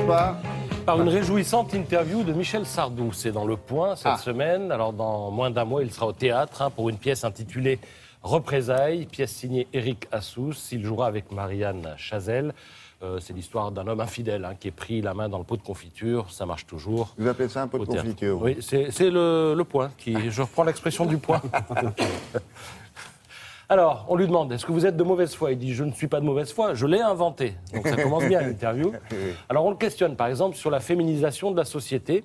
par... Par une réjouissante interview de Michel Sardou. C'est dans Le Point cette semaine. Alors, dans moins d'un mois, il sera au théâtre pour une pièce intitulée Représailles, pièce signée Éric Assous. Il jouera avec Marianne Chazelle. C'est l'histoire d'un homme infidèle qui est pris la main dans le pot de confiture. Ça marche toujours. Vous appelez ça un pot de confiture? Oui, c'est le Point. Je reprends l'expression du Point. Alors, on lui demande, est-ce que vous êtes de mauvaise foi? Il dit, je ne suis pas de mauvaise foi, je l'ai inventé. Donc ça commence bien l'interview. Alors on le questionne, par exemple, sur la féminisation de la société.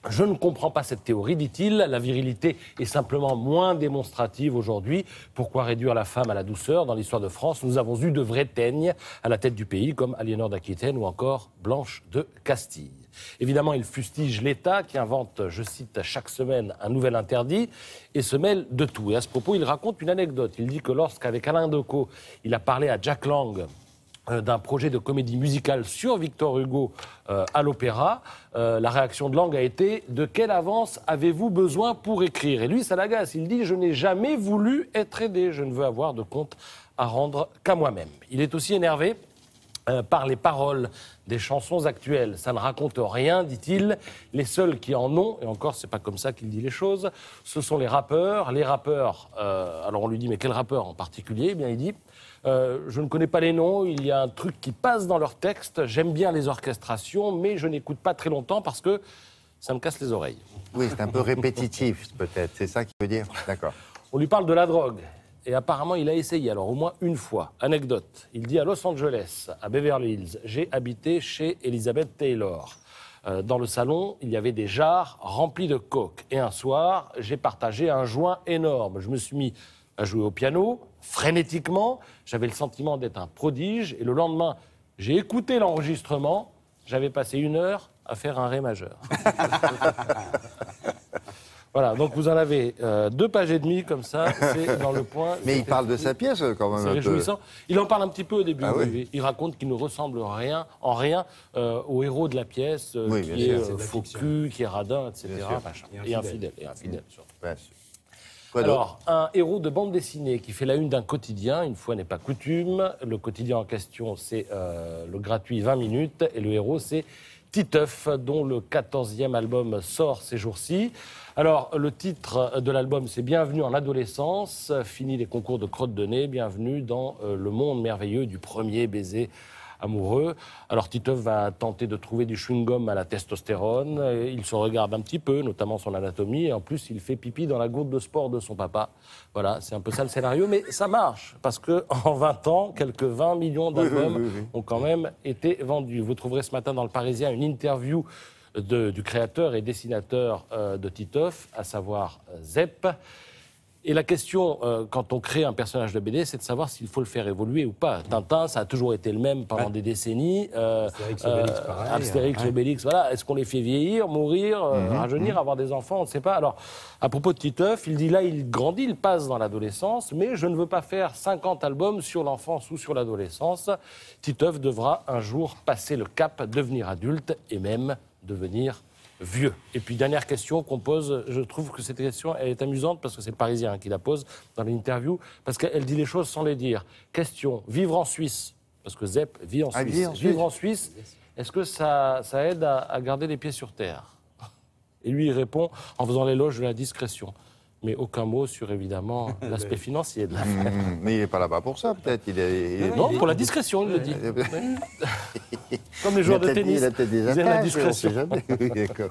Je ne comprends pas cette théorie, dit-il. La virilité est simplement moins démonstrative aujourd'hui. Pourquoi réduire la femme à la douceur? Dans l'histoire de France, nous avons eu de vraies teignes à la tête du pays, comme Aliénor d'Aquitaine ou encore Blanche de Castille. Évidemment, il fustige l'État qui invente, je cite, chaque semaine un nouvel interdit et se mêle de tout. Et à ce propos, il raconte une anecdote. Il dit que lorsqu'avec Alain Decaux, il a parlé à Jack Lang d'un projet de comédie musicale sur Victor Hugo à l'opéra, la réaction de Lang a été « De quelle avance avez-vous besoin pour écrire ?» Et lui, ça l'agace. Il dit « Je n'ai jamais voulu être aidé. Je ne veux avoir de compte à rendre qu'à moi-même. » Il est aussi énervé par les paroles des chansons actuelles. Ça ne raconte rien, dit-il. Les seuls qui en ont, et encore, c'est pas comme ça qu'il dit les choses, ce sont les rappeurs. Les rappeurs, alors on lui dit, mais quel rappeur en particulier? Eh bien, il dit, je ne connais pas les noms, il y a un truc qui passe dans leurs textes, j'aime bien les orchestrations, mais je n'écoute pas très longtemps parce que ça me casse les oreilles. Oui, c'est un peu répétitif, peut-être, c'est ça qu'il veut dire? D'accord. On lui parle de la drogue. Et apparemment, il a essayé, alors au moins une fois. Anecdote, il dit à Los Angeles, à Beverly Hills, j'ai habité chez Elizabeth Taylor. Dans le salon, il y avait des jarres remplies de coke. Et un soir, j'ai partagé un joint énorme. Je me suis mis à jouer au piano, frénétiquement. J'avais le sentiment d'être un prodige. Et le lendemain, j'ai écouté l'enregistrement. J'avais passé 1 heure à faire un ré majeur. Voilà, donc vous en avez 2 pages et demie comme ça, c'est dans Le Point. Mais il parle de sa pièce quand même. C'est réjouissant. Il en parle un petit peu au début. Ah oui. Il raconte qu'il ne ressemble en rien au héros de la pièce, qui est faux cul, qui est radin, etc. Et infidèle. Surtout. Ouais, Alors, un héros de bande dessinée qui fait la une d'un quotidien, une fois n'est pas coutume. Le quotidien en question, c'est le gratuit 20 minutes. Et le héros, c'est Titeuf, dont le 14e album sort ces jours-ci. Alors, le titre de l'album, c'est « Bienvenue en adolescence », fini les concours de crotte de nez, bienvenue dans le monde merveilleux du premier baiser amoureux. Alors, Titeuf va tenter de trouver du chewing-gum à la testostérone. Il se regarde un petit peu, notamment son anatomie, et en plus, il fait pipi dans la gourde de sport de son papa. Voilà, c'est un peu ça le scénario, mais ça marche, parce qu'en 20 ans, quelques 20 millions d'albums ont quand même été vendus. Vous trouverez ce matin dans Le Parisien une interview du créateur et dessinateur de Titeuf, à savoir Zep. Et la question, quand on crée un personnage de BD, c'est de savoir s'il faut le faire évoluer ou pas. Tintin, ça a toujours été le même pendant des décennies. Astérix, Obélix, pareil. Astérix, Obélix, voilà. Est-ce qu'on les fait vieillir, mourir, rajeunir, avoir des enfants? On ne sait pas. Alors, à propos de Titeuf, il dit là, il grandit, il passe dans l'adolescence, mais je ne veux pas faire 50 albums sur l'enfance ou sur l'adolescence. Titeuf devra un jour passer le cap, devenir adulte et même devenir vieux. Et puis, dernière question qu'on pose, je trouve que cette question, elle est amusante parce que c'est le Parisien qui la pose dans l'interview, parce qu'elle dit les choses sans les dire. Question, vivre en Suisse, parce que Zep vit en Suisse. Vivre en Suisse, est-ce que ça aide à garder les pieds sur terre? Et lui, il répond en faisant l'éloge de la discrétion. Mais aucun mot sur, évidemment, l'aspect financier de l'affaire. Mais il n'est pas là-bas pour ça, peut-être. Non, pour la discrétion, il le dit. Comme les joueurs de tennis. Il a peut-être des ils aiment la attaches, on discrétion. sait jamais. D'accord.